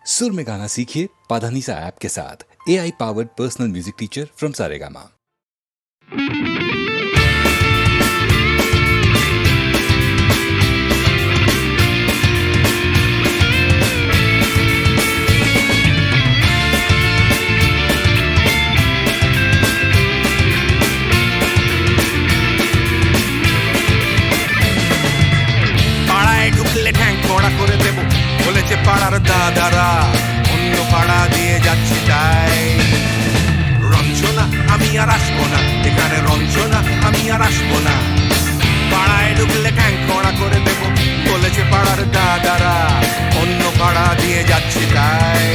सुर में गाना सीखिए पाधानीसा ऐप के साथ। AI powered personal music teacher from Saregama. পাড়ায় ঢুকলে ঠ্যাং কড়া করে দেব বলেছে পাড়ার দাদারা, অন্য পাড়া দিয়ে যাচ্ছি তাই। রঞ্জনা আমি আর আসবো না, এখানে রঞ্জনা আমি আর আসবো না। পাড়ায় ঢুকলে ঠ্যাং কড়া করে দেব বলেছে পাড়ার দাদারা, অন্য পাড়া দিয়ে যাচ্ছি তাই।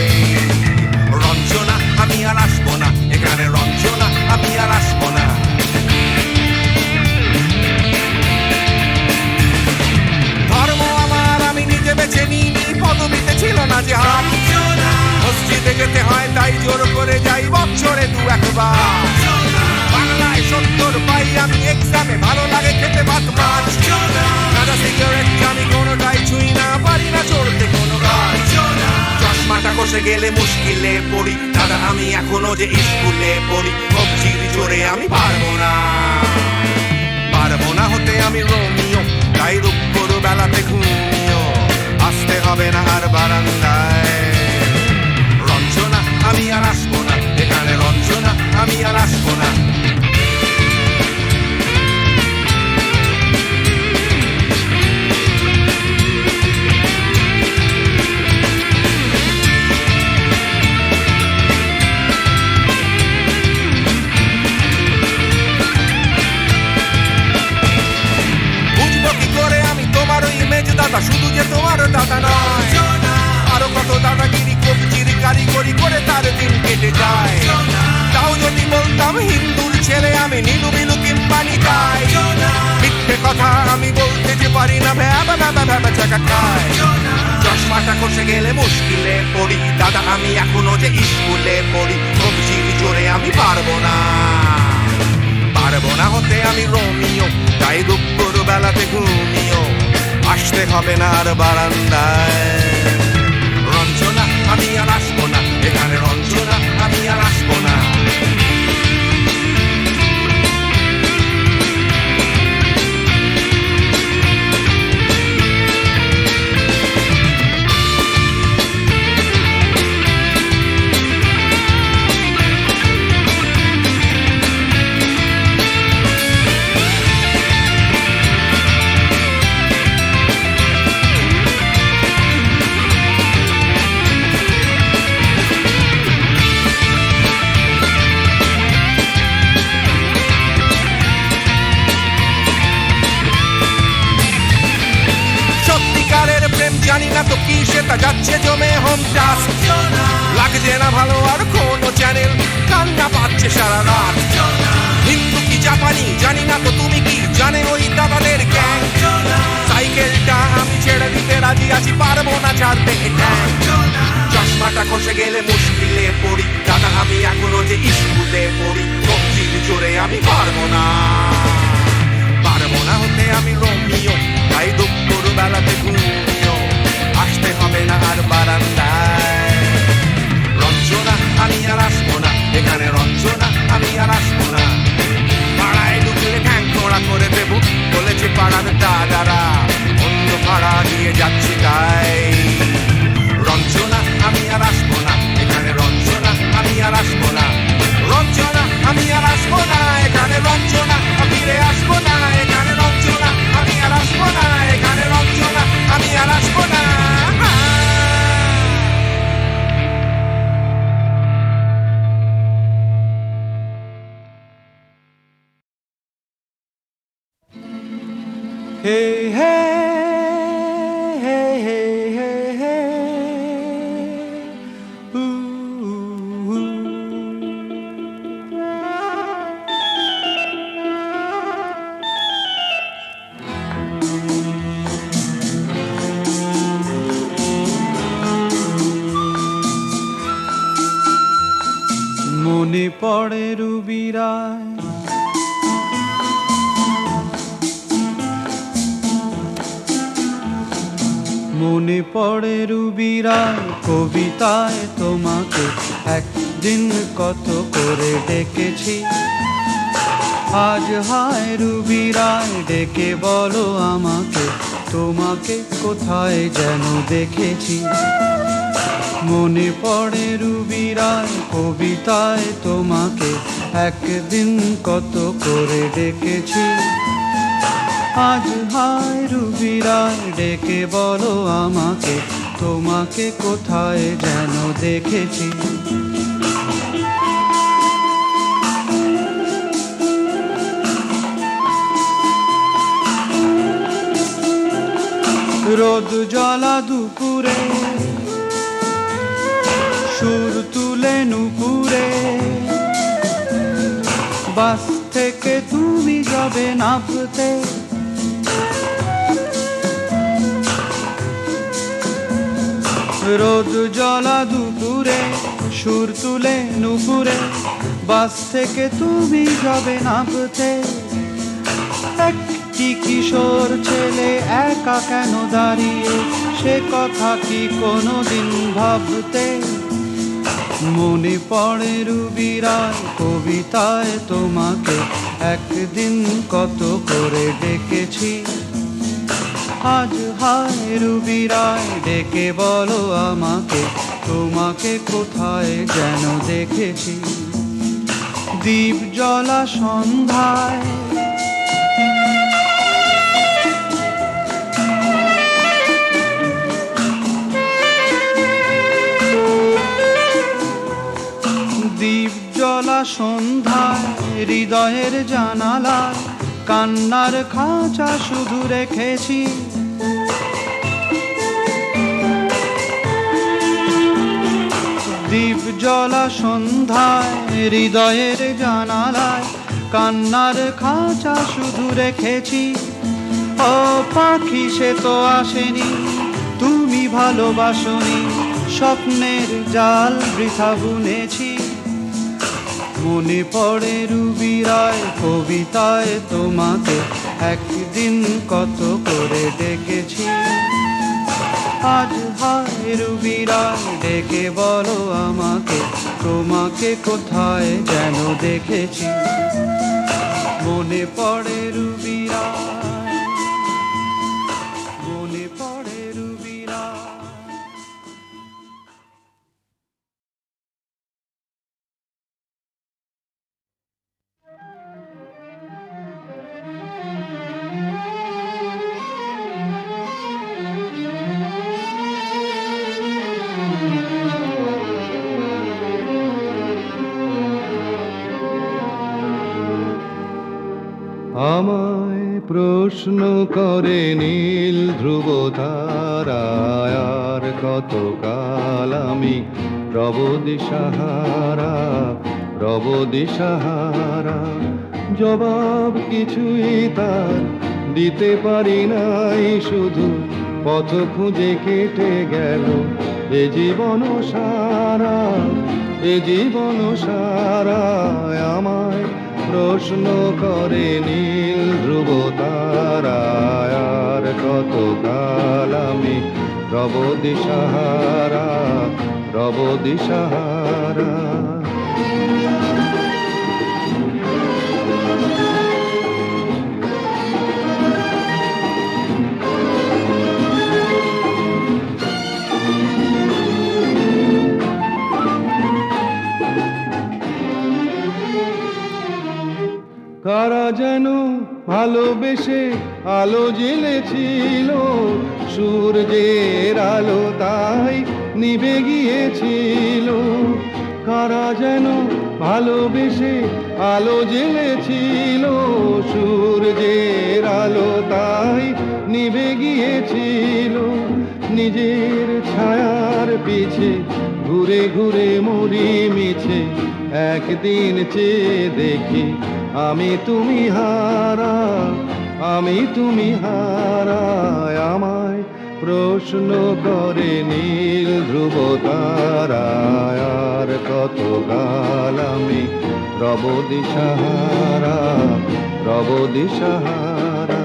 রঞ্জনা আমি আর আসবো না, এখানে রঞ্জনা আমি আর আসবো না। ধর্ম আমার আমি নিজে বেছে নিইনি, পদবিতে ছিল না যে হাত। মসজিদে যেতে হয় তাই জোর করে যাই বছরে দু একবার। বাংলায় 70 পাই আমি এক্সামে, ভালো লাগে খেতে ভাত মাছ। গাঁজা সিগারেট আমি কোনোটাই ছুঁই না, পারি না চড়তে কোনো গাছ। চশমাটা কষে গেলে মুশকিলে পড়ি, দাদা আমি এখনো যে স্কুলে পড়ি। কবজির জোরে আমি পারবো না, পারবো না হতে আমি রোমিও, তাই দুপুর বেলাতে ঘুমিও আসতে হবে না আর বারান্দায়। রঞ্জনা আমি আর আসবো না, এখানে রঞ্জনা আমি আর আসবো না। দাদা শুধু যে তোমার দাদা নয়, আরো কত দাদাগিরি কবজির কারিগরি করে তার দিন কেটে যায়। তাও যদি বলতাম হিন্দুর ছেলে আমি, নীলু বিলু কিংবা নিতাই। মিথ্যে কথা আমি বলতে যে পারি না, ভ্যাবা ভ্যাবা ভ্যাবা চাকা খায়। চশমাটা খসে গেলে মুশকিলে পড়ি, দাদা আমি এখনো যে স্কুলে পড়ি। কবজির জোরে আমি পারবো না, পারবো না হতে আমি রোমিও, তাই দুপুর বেলাতে ঘুমিও আসতে হবে না আর বারান্দায়। রঞ্জনা আমি আর আসবো না, এখানে রঞ্জনা আমি আর আসবো না। জানি না তো কি সেটা যাচ্ছে জমে হোম টাস্ক। লাগছে না ভালো আর কোনো চ্যানেল, কান্না পাচ্ছে সারা রাত। হিন্দু কি জাপানি জানি না তো তুমি কি জানে ওই দাদাদের গ্যাং। সাইকেলটা আমি ছেড়ে দিতে রাজি আছি, পারবো না ছাড়তে গ্যাং। চশমাটা খসে গেলে মুশকিলে পড়ি, দাদা আমি এখনো যে স্কুলে পড়ি। কবজির জোরে আমি পারবো না, পারবো না হতে আমি রোমিও, তাই দুপুর বেলাতে ঘুমিও আসতে হবে না আর বারান্দায়। রঞ্জনা আমি আর আসবো না, এখানে রঞ্জনা আমি আর আসবো না। পাড়ায় ঢুকলে ঠ্যাং কড়া করে দেব বলেছে পাড়ার দাদারা, অন্য পাড়া দিয়ে যাচ্ছি তাই। রঞ্জনা আমি আর আসবো না, এখানে রঞ্জনা আমি আর আসবো না। রঞ্জনা আমি আর আসবো না, এখানে রঞ্জনা ফিরে আসবো না। এখানে রঞ্জনা আমি আর আসবো না, এখানে রঞ্জনা আমি আর আসবো না। Hey, hey, hey, hey, hey, hey. Ooh, ooh. মনে পড়ে রুবিরায় মনে পড়ে রুবিরায় কবিতায় তোমাকে একদিন কত করে ডেকেছি। আজ হায় রুবি রায় ডেকে বলো আমাকে, তোমাকে কোথায় যেন দেখেছি। মনে পড়ে রুবি রায় কবিতায় তোমাকে একদিন কত করে ডেকেছি। আজ হায় রুবি রায় ডেকে বলো আমাকে, তোমাকে কোথায় যেন দেখেছি। রোদ জ্বলা দুপুরে সুর তুলে নুপুরে, বাস থেকে তুমি যাবে নামতে। রোদ জ্বলা দুপুরে সুর তুলে নুপুরে, বাস থেকে তুমি যাবে নামতে। একটি কিশোর ছেলে একা কেন দাঁড়িয়ে, সে কথা কি কোনোদিন ভাবতে। মনে পড়ে রুবি রায় কবিতায় তোমাকে একদিন কত করে ডেকেছি। আজ হায় রুবি রায় ডেকে বলো আমাকে, তোমাকে কোথায় যেন দেখেছি। দ্বীপ জ্বলা সন্ধ্যায় দ্বীপ জ্বলা সন্ধ্যায় হৃদয়ের জানালায় কান্নার খাঁচা শুধু রেখেছি। দ্বীপ জ্বলা সন্ধ্যায় হৃদয়ের জানালায় কান্নার খাঁচা শুধু রেখেছি। ও পাখি সে তো আসেনি, তুমি ভালোবাসনি, স্বপ্নের জাল বৃথা বুনেছি। মনে পড়ে রুবি রায় কবিতায় তোমাকে একদিন কত করে ডেকেছি। আজ হায় রুবি রায় ডেকে বলো আমাকে, তোমাকে কোথায় যেন দেখেছি। মনে পড়ে রুবি রায়, মনে পড়ে রুবি রায়। আমায় প্রশ্ন করে নীল ধ্রুব তারায়, আর কতকাল আমি রব দিশাহারা, রব দিশাহারা। জবাব কিছুই তার দিতে পারি নাই, শুধু পথ খুঁজে কেটে গেল এ জীবন সারা, এ জীবন সারা। আমায় প্রশ্ন করে নীল ধ্রুব তারায়, আর কতকাল আমি রব দিশাহারা, রব দিশাহারা। কারা যেন ভালোবেসে আলো জ্বেলেছিল, সূর্যের আলো তাই নিভে গিয়েছিল। কারা যেন ভালোবেসে আলো জ্বেলেছিল, সূর্যের আলো তাই নিভে গিয়েছিল। নিজের ছায়ার পিছে ঘুরে ঘুরে মরি মিছে, একদিন চেয়ে দেখি আমি তুমি হারা, আমি তুমি হারা। আমায় প্রশ্ন করে নীল ধ্রুব তারায়, আর কতকাল আমি রব দিশাহারা, রব দিশাহারা।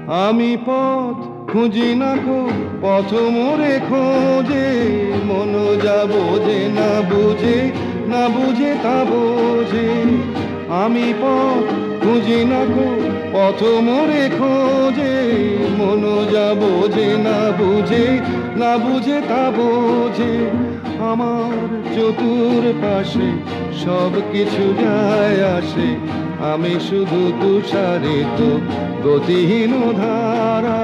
আমি পথ খুঁজি না কো পথ মোরে খোঁজে, মন যা বোঝে না বুঝে, না বুঝে তা বোঝে। আমি পথ খুঁজি না কো পথ মোরে খোঁজে, মন যা বোঝে না বুঝে, না বুঝে তা বোঝে। আমার চতুর পাশে সব কিছু যায় আসে, আমি শুধু তুষারিত গতিহীন ধারা,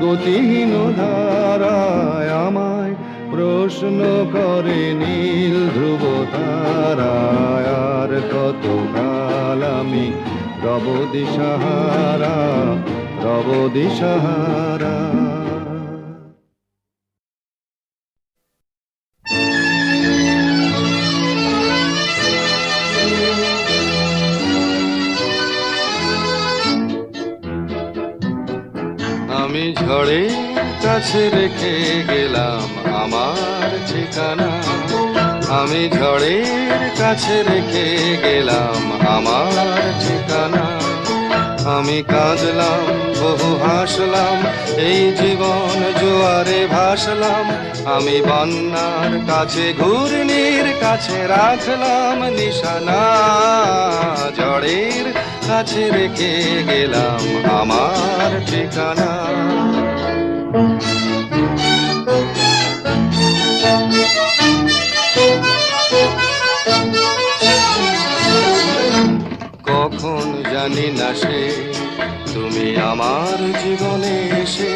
গতিহীন ধারায় আমায় প্রশ্ন করে নীল ধ্রুব তারায়। আর কতকাল আমি রব দিশাহারা, রব দিশাহারা। আমি ঝড়ের কাছে রেখে গেলাম আমার ঠিকানা, আমি ঝড়ের কাছে রেখে গেলাম আমার ঠিকানা। আমি কাঁদলাম বহু হাসলাম, এই জীবন জোয়ারে ভাসলাম। আমি বন্যার কাছে ঘূর্ণির কাছে রাখলাম নিশানা, ঝড়ের কাছে রেখে গেলাম আমার ঠিকানা। কখন জানি না সে তুমি আমার জীবনে এসে,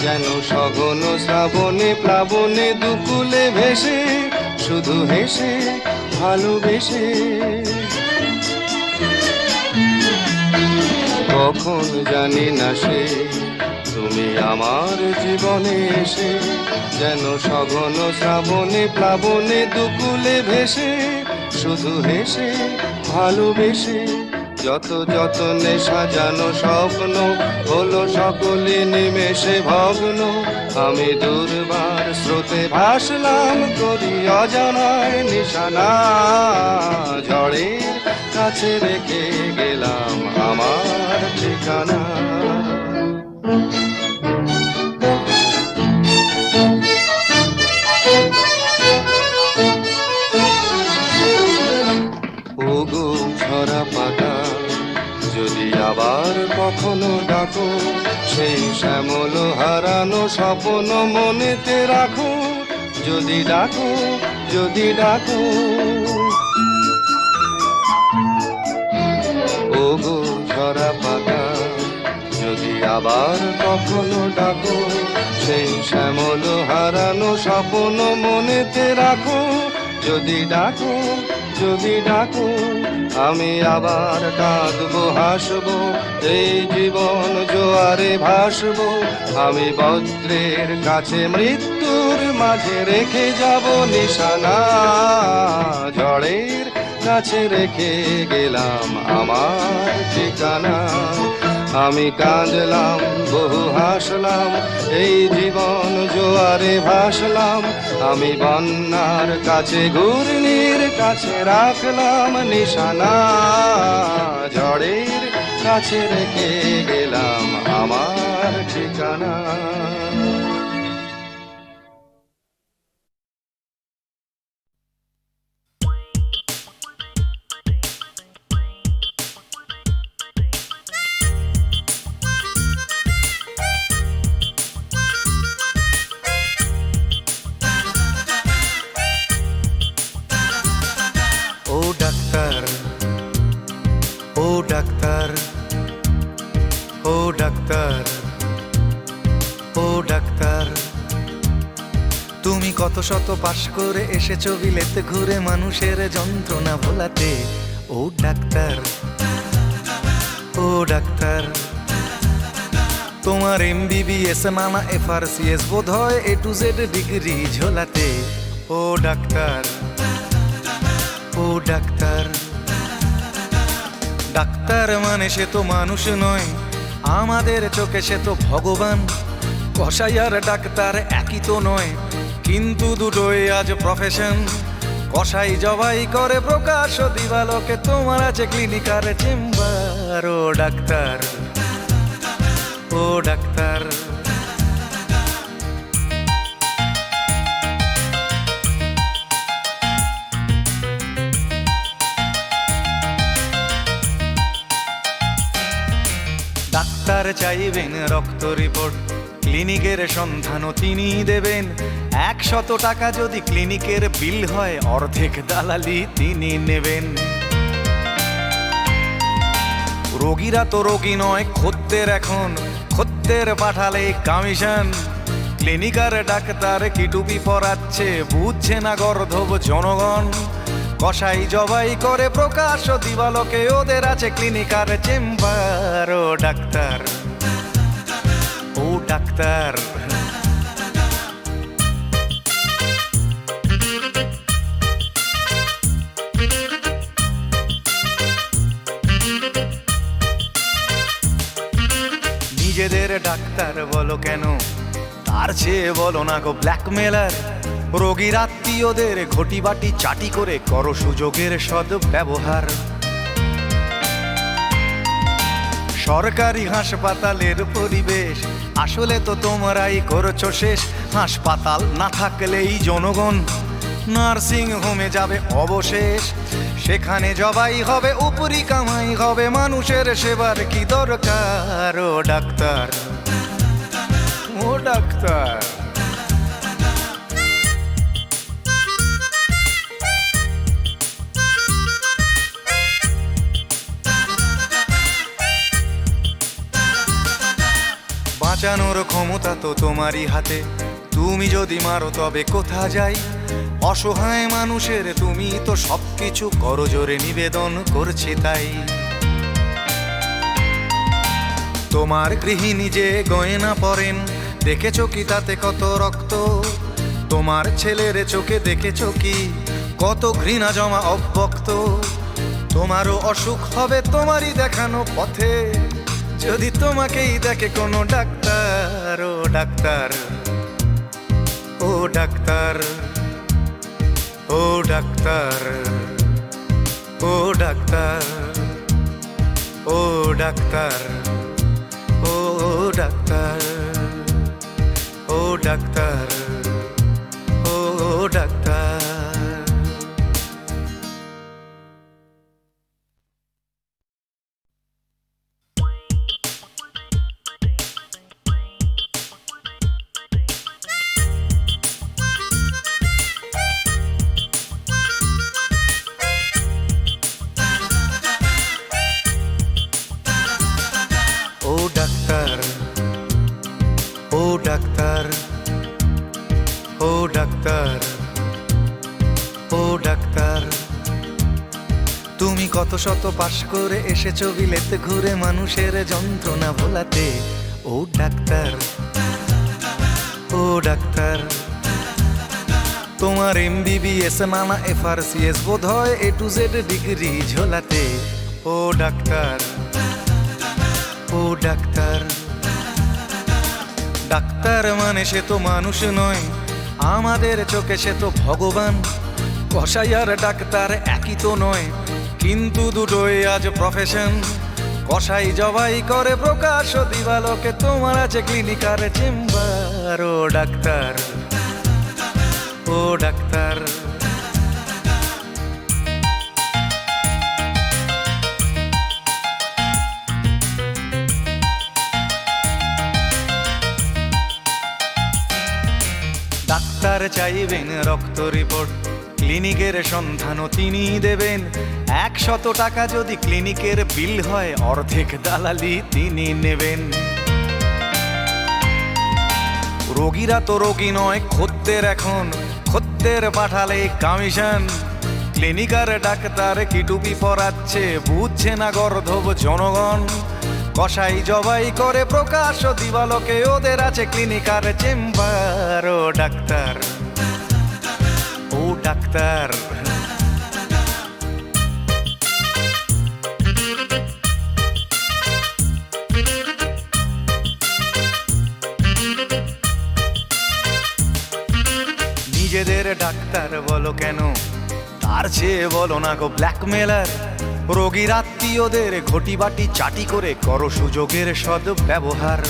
যেন সঘন শ্রাবণে প্লাবনে দুকুলে ভেসে, শুধু হেসে ভালোবেসে। কখন জানি না সে তুমি আমার জীবনে এসে, যেন সঘন শ্রাবণে প্লাবনে দুকুলে ভেসে, শুধু হেসে ভালোবেসে। যত যতনে সাজানো স্বপ্ন হলো সকলে নিমেষে ভগ্ন। আমি দুর্বার স্রোতে ভাসলাম করি অজানায় নিশানা, ঝড়ের কাছে রেখে গেলাম আমার ঠিকানা। ওগো ঝরা পাতা যদি আবার কখনো ডাকো, সেই শ্যামল হারানো স্বপ্ন মনেতে রাখো। যদি ডাকো, যদি ডাকো, ওগো ঝরা পাতা যদি আবার কখনো ডাকো, সেই শ্যামল হারানো স্বপ্ন মনেতে রাখো। যদি ডাকো, যদি ডাকো, আমি আবার কাঁদবো হাসবো, এই জীবন জোয়ারে ভাসবো। আমি বজ্রের কাছে মৃত্যুর মাঝে রেখে যাব নিশানা, ঝড়ের কাছে রেখে গেলাম আমার ঠিকানা। আমি কাঁদলাম বহু হাসলাম, এই জীবন জোয়ারে ভাসলাম। আমি বন্যার কাছে ঘূর্ণির কাছে রাখলাম নিশানা, ঝড়ের কাছে রেখে গেলাম আমার ঠিকানা। ডাক্তার, ও ডাক্তার, ও ডাক্তার, ও ডাক্তার, তুমি কত শত পাশ করে এসেছো বিলেতে ঘুরে মানুষের যন্ত্রণা ভোলাতে। ও ডাক্তার, ও ডাক্তার, তোমার MBBS নানা FRCS বোধ হয় A to Z ডিগ্রি ঝোলাতে। ও ডাক্তার, ও ডাক্তার, ডাক্তার মানে সে তো মানুষ নয়, আমাদের চোখে সে তো ভগবান। কসাই আর ডাক্তার একই তো নয়, কিন্তু দুটোই আজ প্রফেশন। কসাই জবাই করে প্রকাশ দিবালোকে, তোমার আছে ক্লিনিক আর চেম্বার। ও ডাক্তার, ও ও ডাক্তার। ডাক্তার চাইবেন রক্ত রিপোর্ট, ক্লিনিকের সন্ধানও তিনি দেবেন। 100 টাকা যদি ক্লিনিকের বিল হয়, অর্ধেক দালালি তিনি নেবেন। রোগীরা তো রোগী নয় খদ্দের, এখন খদ্দের পাঠালে কমিশন। ক্লিনিকার ডাক্তার কি টুপি পরাচ্ছে, বুঝছে না গর্ধব জনগণ। কসাই জবাই করে প্রকাশ দিবালোকে, ওদের আছে ক্লিনিকার চেম্বার। ও ডাক্তার, ও ডাক্তার। নিজেদের ডাক্তার বলো কেন, তার চেয়ে বলো না গো ব্ল্যাকমেলার। রোগীর আত্মীয়দের ঘটি বাটি চাটি করে করো সুযোগের সদ্ব্যবহার। সরকারি হাসপাতালের পরিবেশ আসলে তো তোমরাই করছো শেষ। হাসপাতাল না থাকলেই জনগণ নার্সিং হোমে যাবে অবশেষ। সেখানে জবাই হবে, উপরি কামাই হবে, মানুষের সেবার কি দরকার। ও ডাক্তার, ও ডাক্তার। বাঁচানোর ক্ষমতা তো তোমারই হাতে, তুমি যদি মারো তবে কোথা যাই। অসহায় মানুষের তুমি তো সবকিছু করজোরে নিবেদন করছি তাই। তোমার গৃহিণী যে গয়না পরেন, দেখেছো কি তাতে কত রক্ত? তোমার ছেলের চোখে দেখেছো কি কত ঘৃণা জমা অব্যক্ত? তোমারও অসুখ হবে তোমারই দেখানো পথে, যদি তোমাকেই দেখে কোনো ডাক্তার। ও ডাক্তার, ও ডাক্তার, ও ডাক্তার, ও ডাক্তার, ও ডাক্তার, ও ডাক্তার, ও ডাক্তার, ও ডাক্তার। ও ডাক্তার, ও ডাক্তার, ও ডাক্তার, ও ডাক্তার। তুমি কত শত পাশ করে এসেছো বিলেতে ঘুরে মানুষের যন্ত্রণা ভোলাতে। ও ডাক্তার, ও ডাক্তার। তোমার MBBS নানা FRCS বোধ হয় A to Z ডিগ্রি ঝোলাতে। ও ডাক্তার, ও ডাক্তার। ডাক্তার মানে সে তো মানুষ নয়, আমাদের চোখে সে তো ভগবান। কসাই আর ডাক্তার একই তো নয়, কিন্তু দুটোই আজ প্রফেশন। কসাই জবাই করে প্রকাশ দিবালোকে, তোমার আছে ক্লিনিকার চেম্বার। ও ডাক্তার, ও ডাক্তার। ডাক্তার চাইবেন রক্ত রিপোর্ট, ক্লিনিকের সন্ধানও তিনি দেবেন। 100 টাকা যদি ক্লিনিকের বিল হয়, অর্ধেক দালালি তিনি নেবেন। রোগীরা তো রোগী নয় খদ্দের, এখন খদ্দের পাঠালে কমিশন। ক্লিনিকার ডাক্তার কি টুপি পরাচ্ছে, বুঝছে না গর্ধব জনগণ। কসাই জবাই করে প্রকাশ দিবালোকে, ওদের আছে ক্লিনিকার চেম্বার। ও ডাক্তার, ও ডাক্তার। নিজেদের ডাক্তার বলো কেন, তার চেয়ে বলো না গো ব্ল্যাকমেলার। রোগীর আত্মীয় ওদের ঘটি বাটি চাটি করে করো সুযোগের সদ্ব্যবহার।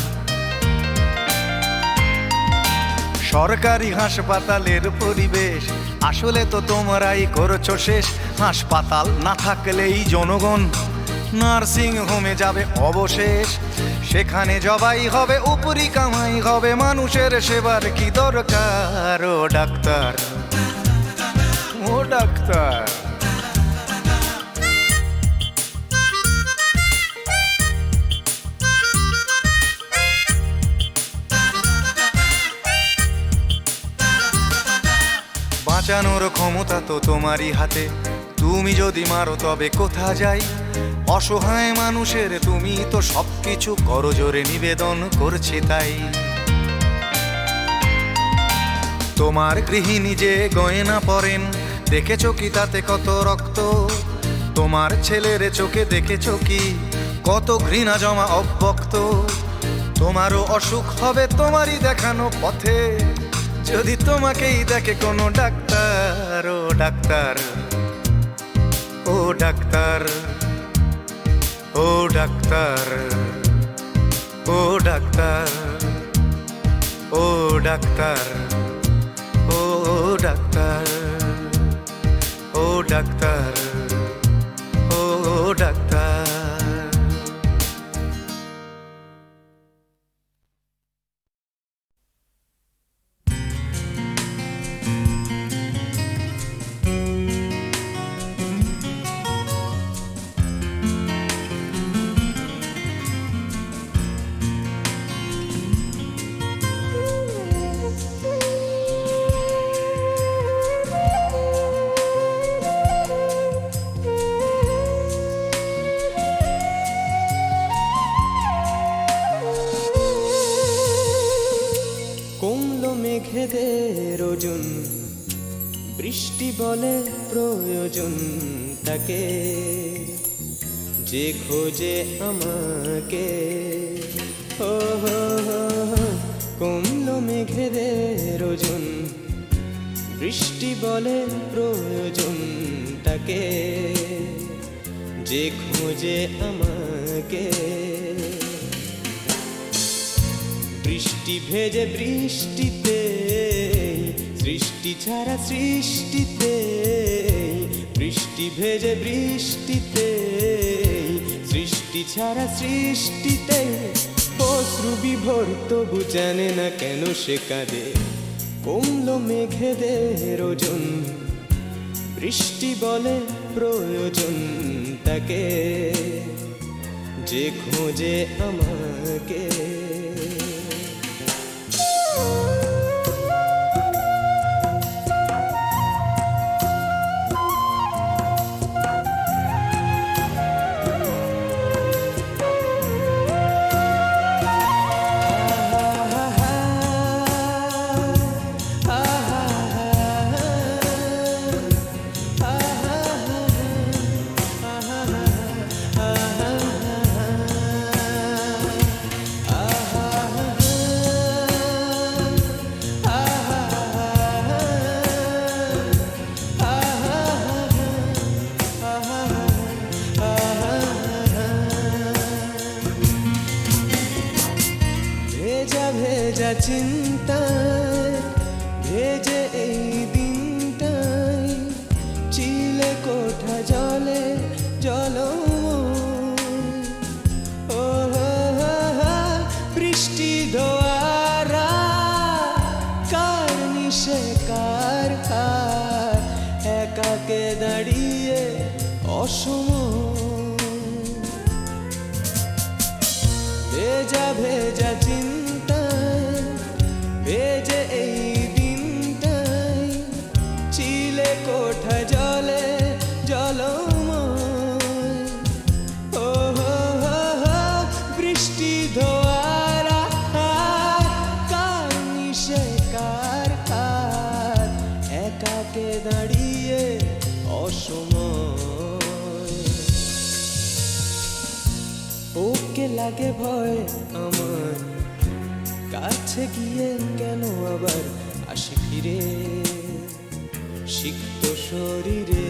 সরকারি হাসপাতালের পরিবেশ আসলে তো তোমরাই করছো শেষ। হাসপাতাল না থাকলেই জনগণ নার্সিং হোমে যাবে অবশেষ। সেখানে জবাই হবে, উপরি কামাই হবে, মানুষের সেবার কি দরকার? ও ডাক্তার, ও ডাক্তার। বাঁচানোর ক্ষমতা তো তোমারই হাতে, তুমি যদি মারো তবে কোথা যাই? অসহায় মানুষের তুমি তো সবকিছু করজোরে নিবেদন করছে তাই। তোমার গৃহিণী যে গয়না পরেন, দেখেছো কি তাতে কত রক্ত? তোমার ছেলের চোখে দেখেছো কি কত ঘৃণা জমা অব্যক্ত? তোমারও অসুখ হবে তোমারই দেখানো পথে, যদি তোমাকেই দেখে কোনো ডাক্তার। ও ডাক্তার, ও ডাক্তার, ও ডাক্তার, ও ডাক্তার, ও ডাক্তার, ও ডাক্তার, ও ডাক্তার, ও ডাক্তার। মেঘেদের ওজন, বৃষ্টি বলে প্রয়োজন তাকে, যে খোঁজে আমাকে। হো হো হো হো, কমলো মেঘেদের ওজন, বৃষ্টি বলে প্রয়োজন তাকে, যে খোঁজে আমাকে। বৃষ্টি ভেজে বৃষ্টিতে, সৃষ্টি ছাড়া সৃষ্টিতে, বৃষ্টি ভেজে বৃষ্টিতে, সৃষ্টি ছাড়া সৃষ্টিতে, অশ্রু বিভোর তবু জানে না কেন সে কাঁদে। কমলো মেঘেদের ওজন, বৃষ্টি বলে প্রয়োজন তাকে, যে খোঁজে আমাকে। ভেজা চিন্তায় ভেজে এই দিনটাই, চিলে কোঠা জলে জলময়। ও বৃষ্টি ধোয়ারা কার নিশে কার হার, একাকে দাঁড়িয়ে অসময়। ভেজা ভেজা চিন্তায় ভেজে এই দিনটাই, চিলে কোঠা জলে জলময়। ও বৃষ্টি ধোয়ারা কার নিশে কার হার, একাকে দাঁড়িয়ে অসময়। ওকে লাগে ভয় আমার, কাছে গিয়ে কেন আবার আসি ফিরে সিক্ত শরীরে।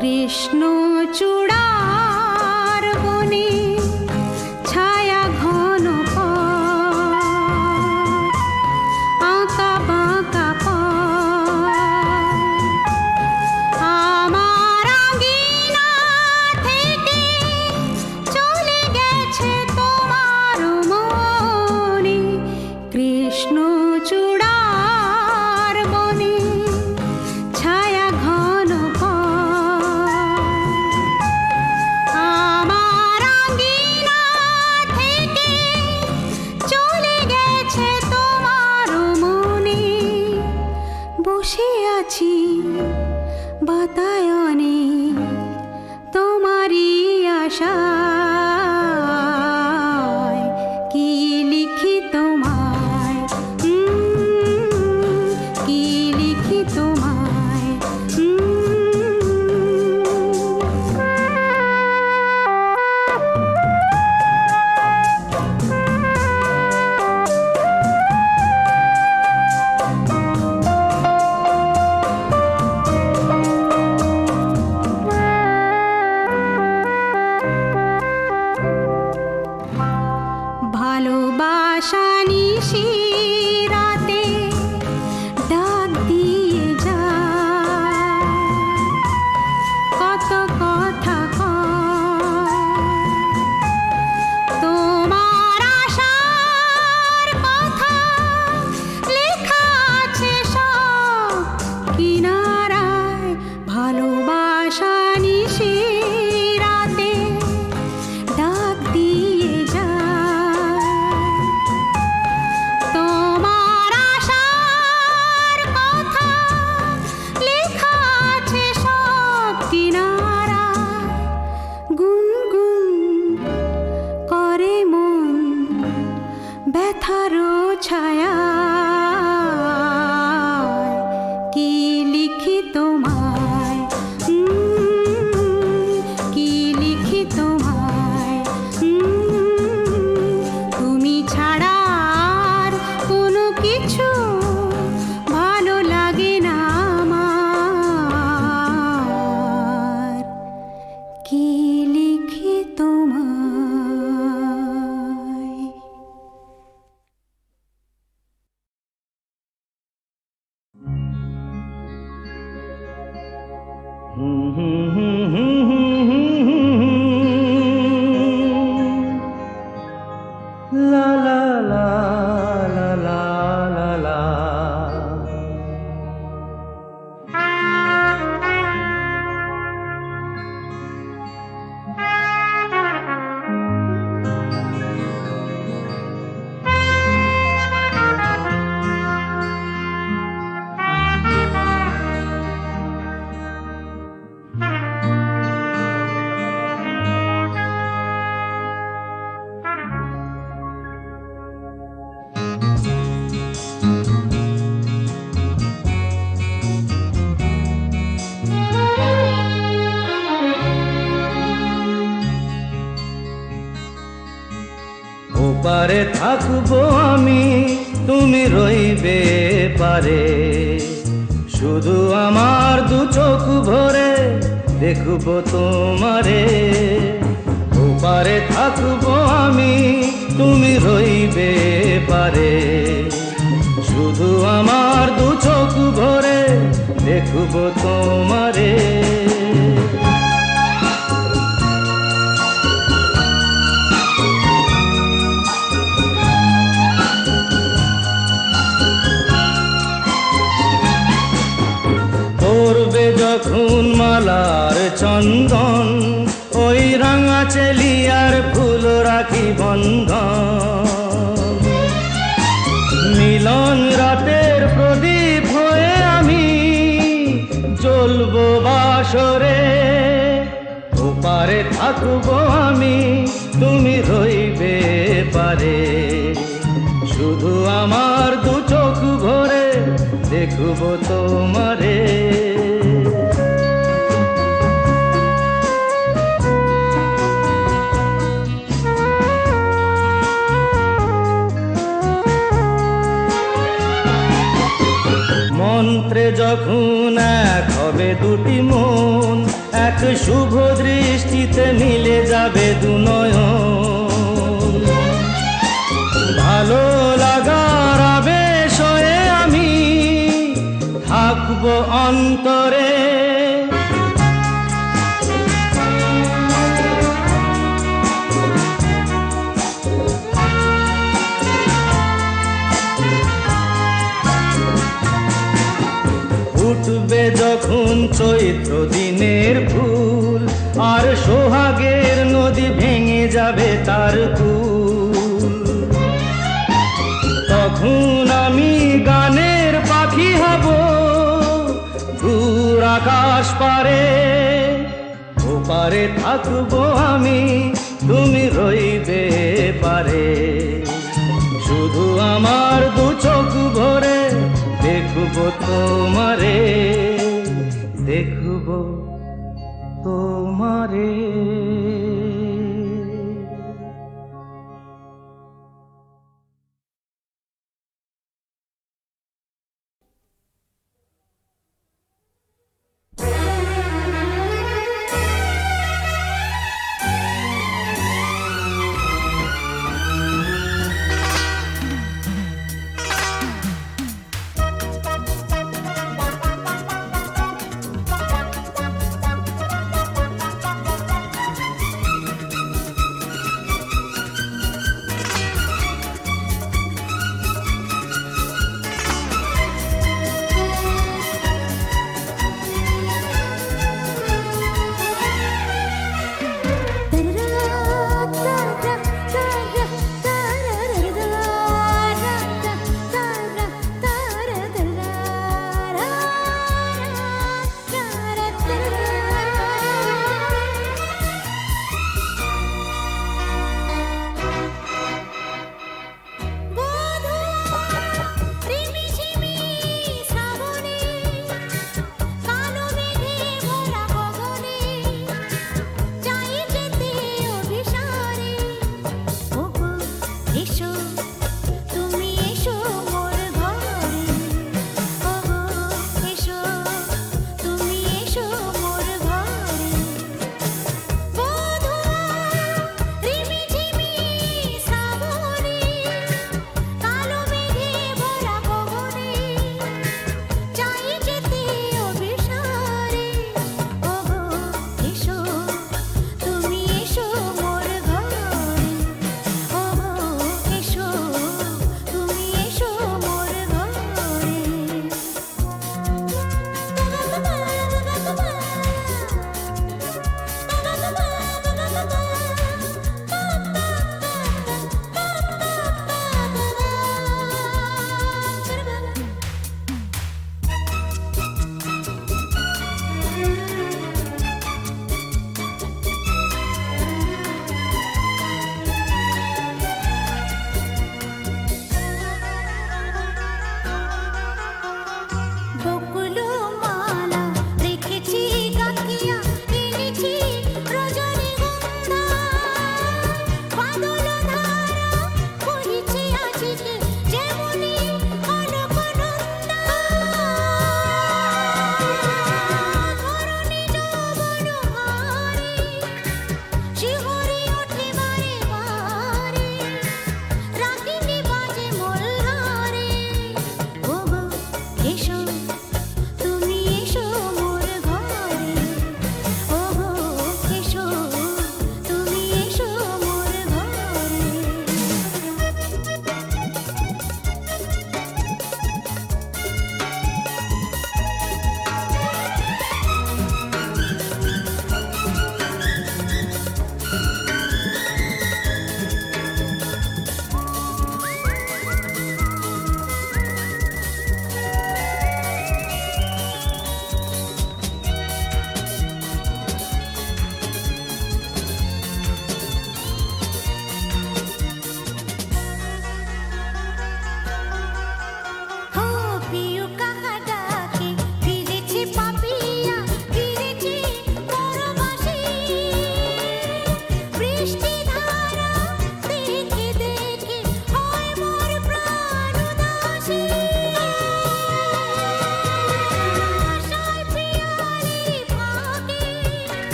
কৃষ্ণ চূড়ার বনে ছায়া ঘন পথ, আঁকা বাঁকা পথ, আমার আঙিনা থেকে চলে গেছে তোমার মনে। কৃষ্ণ চূড়ার বনে ছায়া ঘন পথ, আমার আঙিনা থেকে চলে গেছে তোমার মনে। বসে আছি বাতায়নে তোমারই আশায়, কি লিখি তোমায়, কি লিখি তোমায়। ভালোবাসা নিশিরাতে ডাক দিয়ে যায়, কত কথা কয়, তোমার আশার কথা লেখা আছে সব কিনারায়। ভালোবাসা নিশিরাতে ডাক দিয়ে যায়, তোমার আশার কথা লেখা আছে সব কিনারায়। গুনগুন করে মন ব্যথার ছায়ায়, কি লিখি তোমায়, কি লিখি তোমায়। তুমি ছাড়া আর কোনো কিছু ভালো লাগে না আমার, কি লিখি তোমায়। লা লা লা লা লা লা লা। ওপারে থাকবো আমি, তুমি রইবে পারে, শুধু আমার দু চোখ ভরে দেখবো তোমারে। ওপারে থাকবো আমি, তুমি রইবে পারে, শুধু আমার দু চোখ ভরে দেখবো তোমারে। পড়বে যখন মালার চন্দন, ওই রাঙা চেলিয়ার ফুল রাখি বন্ধন। মিলন রাতের প্রদীপ হয়ে আমি জ্বলবো বাসরে। ওপারে থাকবো আমি, তুমি রইবে পারে, শুধু আমার দু চোখ ভরে দেখবো তোমারে। মন্ত্রে যখন এক হবে দুটি মন, এক শুভ দৃষ্টিতে মিলে যাবে দুনয়ন। ভালো লাগার আবেশ হয়ে আমি থাকবো অন্তরে। উঠবে যখন চৈত্র দিনের ফুল, আর সোহাগের নদী ভেঙে যাবে তার কুল। তখন আমি গানের পাখি হব দূর আকাশ পারে। ওপারে থাকবো আমি, তুমি রইবে পারে। শুধু আমার দু চোখ ভরে দেখবো তোমারে, দেখবো তোমারে।